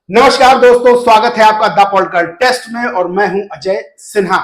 नमस्कार दोस्तों, स्वागत है आपका द पॉलिटिकल टेस्ट में और मैं हूं अजय सिन्हा।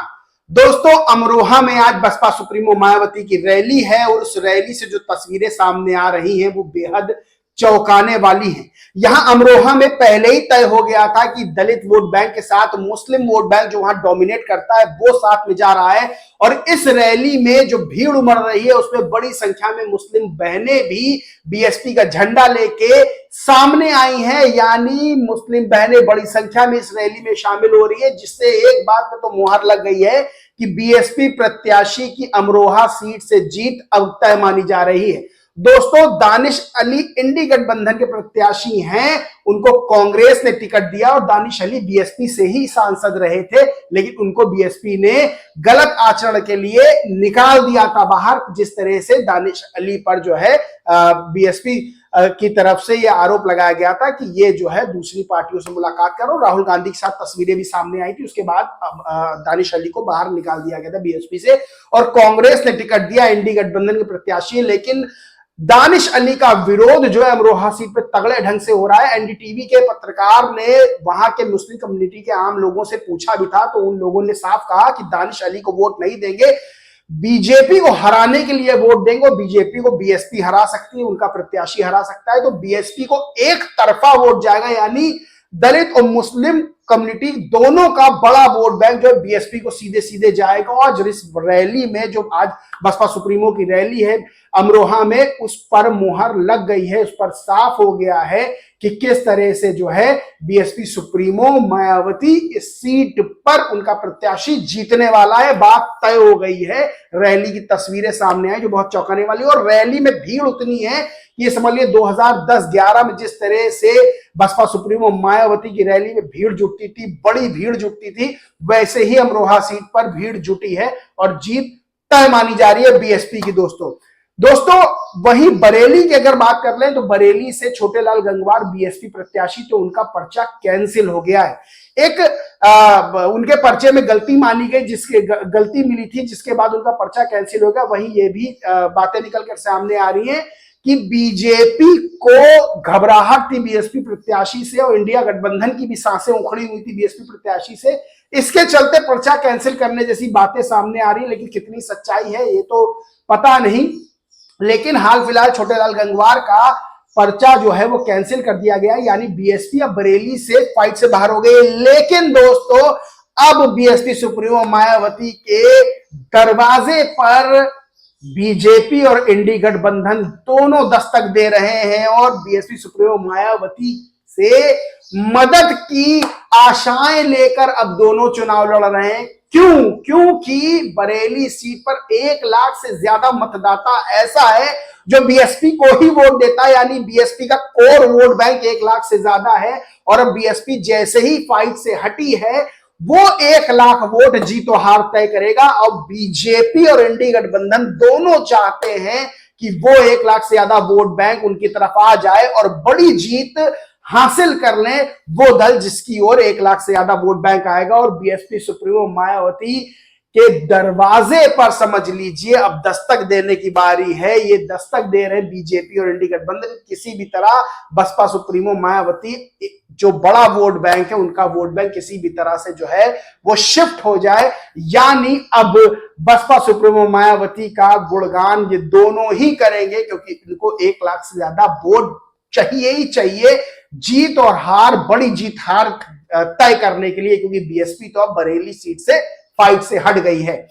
दोस्तों, अमरोहा में आज बसपा सुप्रीमो मायावती की रैली है और उस रैली से जो तस्वीरें सामने आ रही हैं वो बेहद चौंकाने वाली हैं। यहां अमरोहा में पहले ही तय हो गया था कि दलित वोट बैंक के साथ मुस्लिम वोट बैंक जो वहां डोमिनेट करता है वो साथ में जा रहा है और इस रैली में जो भीड़ उमड़ रही है उसमें बड़ी संख्या में मुस्लिम बहनें भी बीएसपी का झंडा लेके सामने आई हैं। यानी मुस्लिम बहनें बड़ी संख्या में इस रैली में शामिल हो रही है, जिससे एक बात पे तो मुहर लग गई है कि बीएसपी प्रत्याशी की अमरोहा सीट से जीत अब तय मानी जा रही है। दोस्तों, दानिश अली इंडी गठबंधन के प्रत्याशी हैं, उनको कांग्रेस ने टिकट दिया और दानिश अली बीएसपी से ही सांसद रहे थे, लेकिन उनको बीएसपी ने गलत आचरण के लिए निकाल दिया था बाहर। जिस तरह से दानिश अली पर जो है बीएसपी की तरफ से यह आरोप लगाया गया था कि ये जो है दूसरी पार्टियों से मुलाकात करो। राहुल गांधी के साथ तस्वीरें भी सामने आई थी। उसके बाद दानिश अली को बाहर निकाल दिया गया था बीएसपी से और कांग्रेस ने टिकट दिया इंडी गठबंधन के प्रत्याशी। लेकिन दानिश अली का विरोध जो है अमरोहा सीट पे तगड़े ढंग से हो रहा है। एनडीटीवी के पत्रकार ने वहां के मुस्लिम कम्युनिटी के आम लोगों से पूछा भी था, तो उन लोगों ने साफ कहा कि दानिश अली को वोट नहीं देंगे, बीजेपी को हराने के लिए वोट देंगे। बीजेपी को बीएसपी हरा सकती है, उनका प्रत्याशी हरा सकता है, तो बीएसपी को एक तरफा वोट जाएगा। यानी दलित और मुस्लिम कम्युनिटी दोनों का बड़ा वोट बैंक जो है बीएसपी को सीधे सीधे जाएगा। और इस रैली में जो आज बसपा सुप्रीमो की रैली है अमरोहा में, उस पर मुहर लग गई है, उस पर साफ हो गया है कि किस तरह से जो है बीएसपी सुप्रीमो मायावती इस सीट पर उनका प्रत्याशी जीतने वाला है। बात तय हो गई है। रैली की तस्वीरें सामने आई जो बहुत चौंकाने वाली है और रैली में भीड़ उतनी है कि ये समझ लिए 2010-11 में जिस तरह से बसपा सुप्रीमो मायावती की रैली में भीड़ जुटती थी, बड़ी भीड़ जुटती थी, वैसे ही अमरोहा सीट पर भीड़ जुटी है और जीत तय मानी जा रही है बीएसपी की। दोस्तों, वहीं बरेली की अगर बात कर लें तो बरेली से छोटेलाल गंगवार बीएसपी प्रत्याशी, तो उनका पर्चा कैंसिल हो गया है। एक उनके पर्चे में गलती मानी गई, जिसके गलती मिली थी, जिसके बाद उनका पर्चा कैंसिल हो गया। वहीं ये भी बातें निकल कर सामने आ रही हैं कि बीजेपी को घबराहट थी बीएसपी प्रत्याशी से और इंडिया गठबंधन की भी सांसें उखड़ी हुई थी बीएसपी प्रत्याशी से। इसके चलते पर्चा कैंसिल करने जैसी बातें सामने आ रही है, लेकिन कितनी सच्चाई है ये तो पता नहीं। लेकिन हाल फिलहाल छोटेलाल गंगवार का पर्चा जो है वो कैंसिल कर दिया गया, यानी बीएसपी अब बरेली से फाइट से बाहर हो गई। लेकिन दोस्तों, अब बीएसपी सुप्रीमो मायावती के दरवाजे पर बीजेपी और इंडी गठबंधन दोनों दस्तक दे रहे हैं और बीएसपी सुप्रीमो मायावती से मदद की आशाएं लेकर अब दोनों चुनाव लड़ रहे हैं। क्योंकि बरेली सीट पर 1 लाख से ज्यादा मतदाता ऐसा है जो बीएसपी को ही वोट देता है, यानी बीएसपी का कोर वोट बैंक 1 लाख से ज्यादा है। और अब बीएसपी जैसे ही फाइट से हटी है वो 1 लाख वोट जीतो हार तय करेगा। और बीजेपी और इंडी गठबंधन दोनों चाहते हैं कि वो 1 लाख से ज्यादा वोट बैंक उनकी तरफ आ जाए और बड़ी जीत हासिल कर लें वो दल जिसकी ओर 1 लाख से ज्यादा वोट बैंक आएगा। और बीएसपी सुप्रीमो मायावती के दरवाजे पर समझ लीजिए अब दस्तक देने की बारी है। ये दस्तक दे रहे हैं बीजेपी और इंडी गठबंधन। किसी भी तरह बसपा सुप्रीमो मायावती जो बड़ा वोट बैंक है उनका वोट बैंक किसी भी तरह से जो है वो शिफ्ट हो जाए, यानी अब बसपा सुप्रीमो मायावती का गुणगान ये दोनों ही करेंगे, क्योंकि इनको 1 लाख से ज्यादा वोट चाहिए ही चाहिए जीत और हार, बड़ी जीत हार तय करने के लिए, क्योंकि बीएसपी तो अब बरेली सीट से फाइट से हट गई है।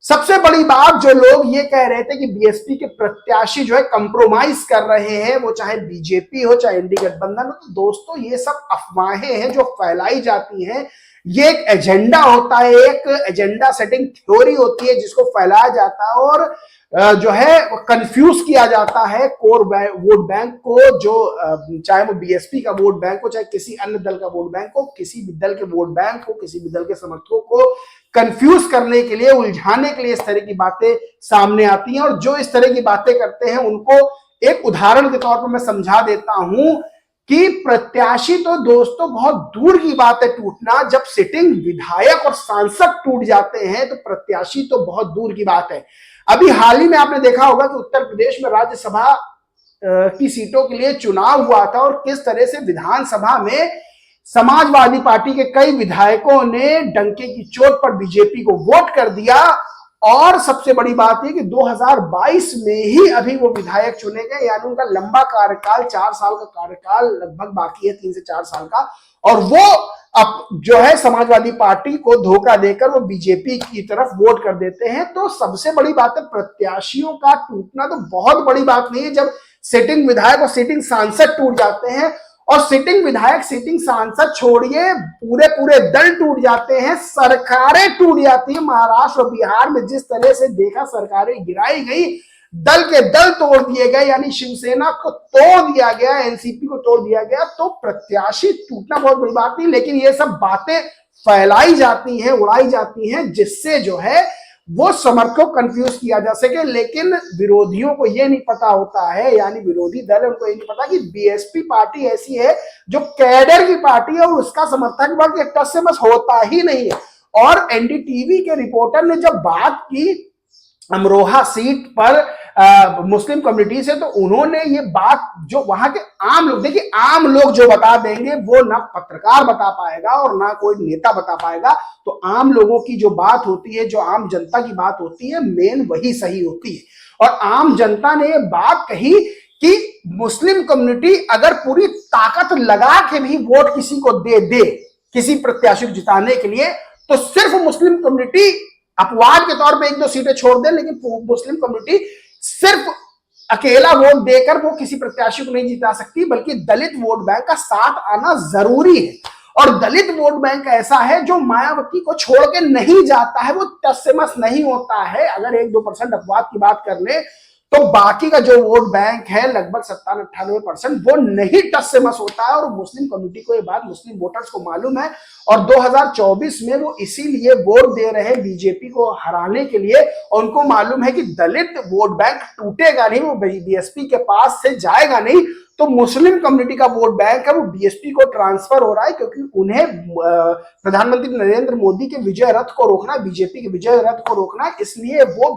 सबसे बड़ी बात जो लोग ये कह रहे थे कि बीएसपी के प्रत्याशी जो है कंप्रोमाइज कर रहे हैं, वो चाहे बीजेपी हो चाहे इंडी गठबंधन हो, तो दोस्तों ये सब अफवाहें हैं जो फैलाई जाती हैं। ये एक एजेंडा होता है, एक एजेंडा सेटिंग थ्योरी होती है जिसको फैलाया जाता है और जो है कंफ्यूज किया जाता है कोर वोट बैंक को, जो चाहे वो बीएसपी का वोट बैंक हो चाहे किसी अन्य दल का वोट बैंक हो, किसी भी दल के वोट बैंक हो, किसी भी दल के समर्थकों को कंफ्यूज करने के लिए, उलझाने के लिए इस तरह की बातें सामने आती हैं। और जो इस तरह की बातें करते हैं उनको एक उदाहरण के तौर पर मैं समझा देता हूं कि प्रत्याशी तो दोस्तों बहुत दूर की बात है टूटना, जब सिटिंग विधायक और सांसद टूट जाते हैं तो प्रत्याशी तो बहुत दूर की बात है। अभी हाल ही में आपने देखा होगा कि उत्तर प्रदेश में राज्यसभा की सीटों के लिए चुनाव हुआ था और किस तरह से विधानसभा में समाजवादी पार्टी के कई विधायकों ने डंके की चोट पर बीजेपी को वोट कर दिया। और सबसे बड़ी बात है कि 2022 में ही अभी वो विधायक चुने गए, यानी उनका लंबा कार्यकाल 4 साल का कार्यकाल लगभग बाकी है, 3 से 4 साल का। और वो अब जो है समाजवादी पार्टी को धोखा देकर वो बीजेपी की तरफ वोट कर देते हैं। तो सबसे बड़ी बात है, प्रत्याशियों का टूटना तो बहुत बड़ी बात नहीं है। जब सिटिंग विधायक और सिटिंग सांसद टूट जाते हैं, और सिटिंग विधायक सिटिंग सांसद छोड़िए, पूरे पूरे दल टूट जाते हैं, सरकारें टूट जाती है। महाराष्ट्र और बिहार में जिस तरह से देखा सरकारें गिराई गई, दल के दल तोड़ दिए गए, यानी शिवसेना को तोड़ दिया गया, एनसीपी को तोड़ दिया गया। तो प्रत्याशी टूटना बहुत बड़ी बात नहीं, लेकिन ये सब बातें फैलाई जाती हैं, उड़ाई जाती हैं, जिससे जो है वो समर्थकों को कंफ्यूज किया जा सके। लेकिन विरोधियों को ये नहीं पता होता है, यानी विरोधी दल है, उनको ये नहीं पता कि बीएसपी पार्टी ऐसी है जो कैडर की पार्टी है और उसका समर्थक वर्ग एक टस से मस होता ही नहीं है। और एनडीटीवी के रिपोर्टर ने जब बात की अमरोहा सीट पर मुस्लिम कम्युनिटी से, तो उन्होंने ये बात जो वहां के आम लोग, देखिए आम लोग जो बता देंगे वो ना पत्रकार बता पाएगा और ना कोई नेता बता पाएगा। तो आम लोगों की जो बात होती है, जो आम जनता की बात होती है, मेन वही सही होती है। और आम जनता ने ये बात कही कि मुस्लिम कम्युनिटी अगर पूरी ताकत लगा के भी वोट किसी को दे किसी प्रत्याशी को जिताने के लिए, तो सिर्फ मुस्लिम कम्युनिटी अपवाद के तौर पे 1-2 सीटें छोड़ दे, लेकिन मुस्लिम कम्युनिटी सिर्फ अकेला वोट देकर वो किसी प्रत्याशी को नहीं जिता सकती, बल्कि दलित वोट बैंक का साथ आना जरूरी है। और दलित वोट बैंक ऐसा है जो मायावती को छोड़ के नहीं जाता है, वो टस से मस नहीं होता है। अगर 1-2% अपवाद की बात कर ले तो बाकी का जो वोट बैंक है लगभग 97-98% वो नहीं टस से मस होता है। और मुस्लिम कम्युनिटी को ये बात, मुस्लिम वोटर्स को मालूम है। और 2024 में वो इसीलिए वोट दे रहे हैं बीजेपी को हराने के लिए। और उनको मालूम है कि दलित वोट बैंक टूटेगा नहीं, वो बीएसपी के पास से जाएगा नहीं। तो मुस्लिम कम्युनिटी का वोट बैंक है वो बीएसपी को ट्रांसफर हो रहा है, क्योंकि उन्हें प्रधानमंत्री नरेंद्र मोदी के विजय रथ को रोकना है, बीजेपी के विजय रथ को रोकना है। इसलिए वो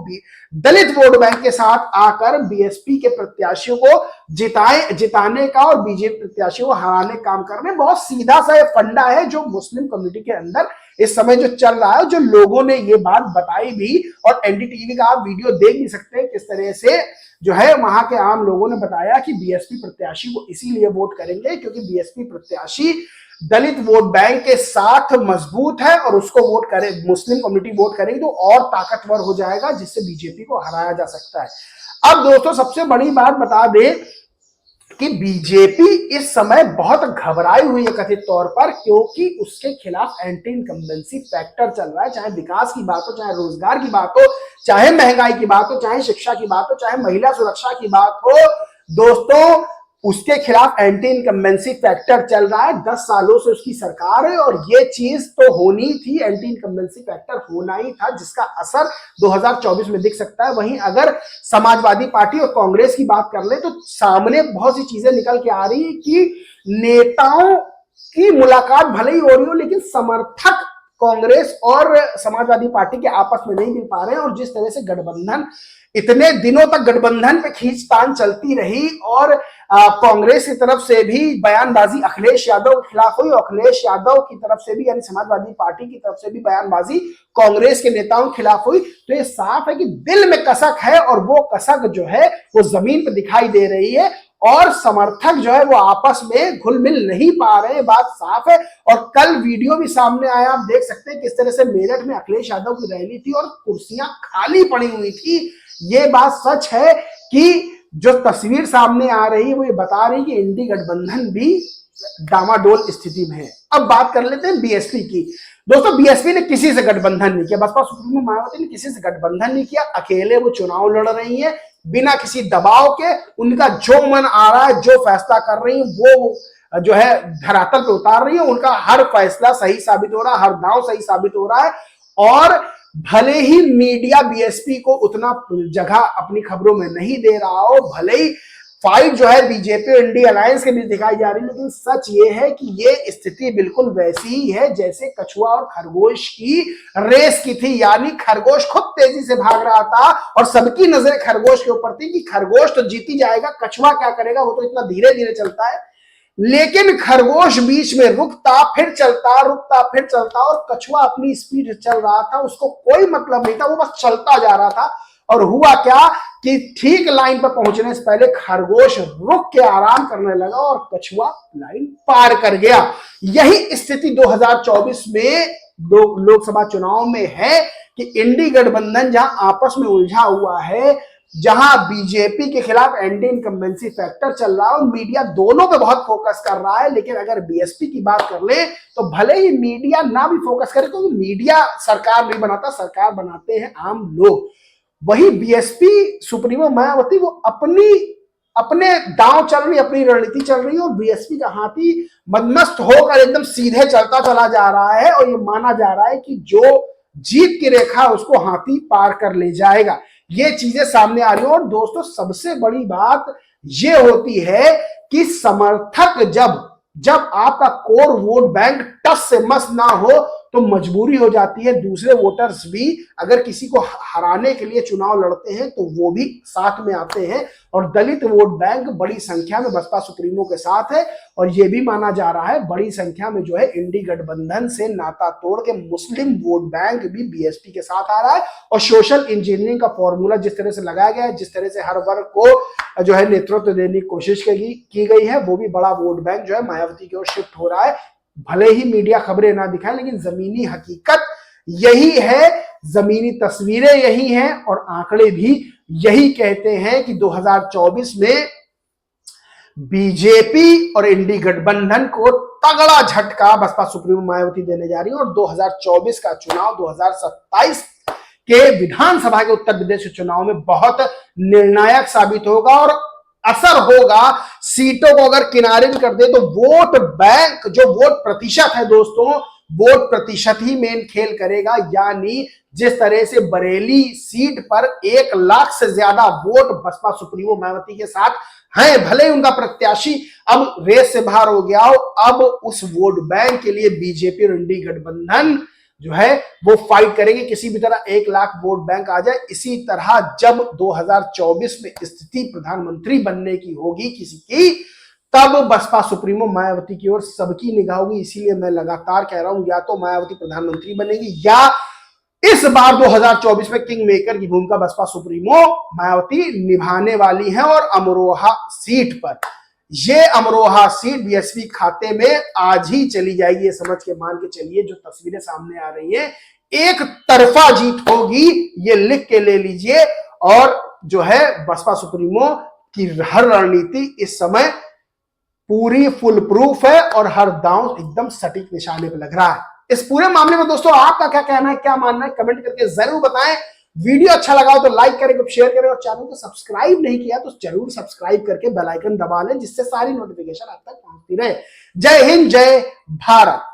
दलित वोट बैंक के साथ आकर बीएसपी के प्रत्याशियों को जिताने का और बीजेपी प्रत्याशियों को हराने का काम कर रहे हैं। बहुत सीधा सा फंडा है जो मुस्लिम कम्युनिटी के अंदर इस समय जो चल रहा है, जो लोगों ने ये बात बताई भी। और एनडीटीवी का आप वीडियो देख भी सकते हैं किस तरह से जो है वहां के आम लोगों ने बताया कि बीएसपी प्रत्याशी को इसीलिए वोट करेंगे क्योंकि बीएसपी प्रत्याशी दलित वोट बैंक के साथ मजबूत है, और उसको वोट करे, मुस्लिम कम्युनिटी वोट करेगी तो और ताकतवर हो जाएगा, जिससे बीजेपी को हराया जा सकता है। अब दोस्तों सबसे बड़ी बात बता दें कि बीजेपी इस समय बहुत घबराई हुई है कथित तौर पर, क्योंकि उसके खिलाफ एंटी इनकम्बेंसी फैक्टर चल रहा है। चाहे विकास की बात हो, चाहे रोजगार की बात हो, चाहे महंगाई की बात हो, चाहे शिक्षा की बात हो, चाहे महिला सुरक्षा की बात हो, दोस्तों उसके खिलाफ एंटी इनकम्बेंसी फैक्टर चल रहा है। 10 सालों से उसकी सरकार है और ये चीज तो होनी थी, एंटी इनकम्बेंसी फैक्टर होना ही था, जिसका असर 2024 में दिख सकता है। वहीं अगर समाजवादी पार्टी और कांग्रेस की बात कर ले तो सामने बहुत सी चीजें निकल के आ रही है कि नेताओं की मुलाकात भले ही हो रही हो, लेकिन समर्थक कांग्रेस और समाजवादी पार्टी के आपस में नहीं मिल पा रहे हैं। और जिस तरह से गठबंधन, इतने दिनों तक गठबंधन पे खींचतान चलती रही और कांग्रेस की तरफ से भी बयानबाजी अखिलेश यादव के खिलाफ हुई, अखिलेश यादव की तरफ से भी यानी समाजवादी पार्टी की तरफ से भी बयानबाजी कांग्रेस के नेताओं के खिलाफ हुई। तो ये साफ है कि दिल में कसक है और वो कसक जो है वो जमीन पर दिखाई दे रही है, और समर्थक जो है वो आपस में घुल मिल नहीं पा रहे, बात साफ है। और कल वीडियो भी सामने आया, आप देख सकते हैं किस तरह से मेरठ में अखिलेश यादव की रैली थी और कुर्सियां खाली पड़ी हुई थी। ये बात सच है कि जो तस्वीर सामने आ रही है वो ये बता रही है कि इंडी गठबंधन भी डामाडोल स्थिति में है। अब बात कर लेते हैं बीएसपी की। दोस्तों बीएसपी ने किसी से गठबंधन नहीं किया, बसपा सुप्रीमो मायावती ने किसी से गठबंधन नहीं किया, अकेले वो चुनाव लड़ रही है बिना किसी दबाव के। उनका जो मन आ रहा है, जो फैसला कर रही है वो जो है धरातल पे उतार रही है। उनका हर फैसला सही साबित हो रहा है, हर दांव सही साबित हो रहा है। और भले ही मीडिया बीएसपी को उतना जगह अपनी खबरों में नहीं दे रहा हो, भले ही फाइट जो है बीजेपी और इंडिया अलायंस के बीच दिखाई जा रही है, लेकिन सच ये है कि ये स्थिति बिल्कुल वैसी ही है जैसे कछुआ और खरगोश की रेस की थी। यानी खरगोश खुद तेजी से भाग रहा था और सबकी नजरें खरगोश के ऊपर थी कि खरगोश तो जीती जाएगा, कछुआ क्या करेगा, वो तो इतना धीरे धीरे चलता है। लेकिन खरगोश बीच में रुकता फिर चलता, रुकता फिर चलता, और कछुआ अपनी स्पीड चल रहा था, उसको कोई मतलब नहीं था, वो बस चलता जा रहा था। और हुआ क्या कि ठीक लाइन पर पहुंचने से पहले खरगोश रुक के आराम करने लगा और कछुआ लाइन पार कर गया। यही स्थिति 2024 में लोकसभा चुनाव में है कि इंडी गठबंधन जहां आपस में उलझा हुआ है, जहां बीजेपी के खिलाफ एंटी इनकम्बेंसी फैक्टर चल रहा है और मीडिया दोनों पे बहुत फोकस कर रहा है। लेकिन अगर बीएसपी की बात कर ले तो भले ही मीडिया ना भी फोकस करे, क्योंकि मीडिया सरकार नहीं बनाता, सरकार बनाते हैं आम लोग। वही बीएसपी सुप्रीमो मायावती वो अपने दांव चल रही, अपनी रणनीति चल रही है, और बीएसपी का हाथी मदमस्त होकर एकदम सीधे चलता चला जा रहा है। और ये माना जा रहा है कि जो जीत की रेखा उसको हाथी पार कर ले जाएगा। ये चीजें सामने आ रही हैं। और दोस्तों, सबसे बड़ी बात ये होती है कि समर्थक जब आपका कोर वोट बैंक टस से मस ना हो तो मजबूरी हो जाती है दूसरे वोटर्स भी, अगर किसी को हराने के लिए चुनाव लड़ते हैं तो वो भी साथ में आते हैं। और दलित वोट बैंक बड़ी संख्या में बसपा सुप्रीमो के साथ है। और ये भी माना जा रहा है बड़ी संख्या में जो है इंडी गठबंधन से नाता तोड़ के मुस्लिम वोट बैंक भी बीएसपी के साथ आ रहा है। और सोशल इंजीनियरिंग का फॉर्मूला जिस तरह से लगाया गया है, जिस तरह से हर वर्ग को जो है नेतृत्व देने की कोशिश की गई है, वो भी बड़ा वोट बैंक जो है मायावती की ओर शिफ्ट हो रहा है। भले ही मीडिया खबरें ना दिखाएं, लेकिन जमीनी हकीकत यही है, जमीनी तस्वीरें यही हैं, और आंकड़े भी यही कहते हैं कि 2024 में बीजेपी और इंडी गठबंधन को तगड़ा झटका बसपा सुप्रीमो मायावती देने जा रही है। और 2024 का चुनाव 2027 के विधानसभा के उत्तर प्रदेश के चुनाव में बहुत निर्णायक साबित होगा। और असर होगा, सीटों को अगर किनारे भी कर दे तो वोट बैंक, जो वोट प्रतिशत है दोस्तों, वोट प्रतिशत ही मेन खेल करेगा। यानी जिस तरह से बरेली सीट पर 1 लाख से ज्यादा वोट बसपा सुप्रीमो मायावती के साथ हैं, भले ही उनका प्रत्याशी अब रेस से बाहर हो गया हो, अब उस वोट बैंक के लिए बीजेपी और इंडी गठबंधन जो है वो फाइट करेंगे, किसी भी तरह 1 लाख वोट बैंक आ जाए। इसी तरह जब 2024 में स्थिति प्रधानमंत्री बनने की होगी किसी की, तब बसपा सुप्रीमो मायावती की ओर सबकी निगाह होगी। इसीलिए मैं लगातार कह रहा हूं, या तो मायावती प्रधानमंत्री बनेगी, या इस बार 2024 में किंग मेकर की भूमिका बसपा सुप्रीमो मायावती निभाने वाली है। और अमरोहा सीट पर, ये अमरोहा सीट बीएसपी खाते में आज ही चली जाएगी, ये समझ के मान के चलिए। जो तस्वीरें सामने आ रही हैं, एक तरफा जीत होगी, ये लिख के ले लीजिए। और जो है बसपा सुप्रीमो की हर रणनीति इस समय पूरी फुल प्रूफ है और हर दांव एकदम सटीक निशाने पे लग रहा है। इस पूरे मामले में दोस्तों आपका क्या कहना है, क्या मानना है, कमेंट करके जरूर बताएं। वीडियो अच्छा लगा हो तो लाइक करें, शेयर करें, और चैनल को सब्सक्राइब नहीं किया तो जरूर सब्सक्राइब करके बेल आइकन दबा लें, जिससे सारी नोटिफिकेशन आप तक पहुंचती रहे। जय हिंद, जय भारत।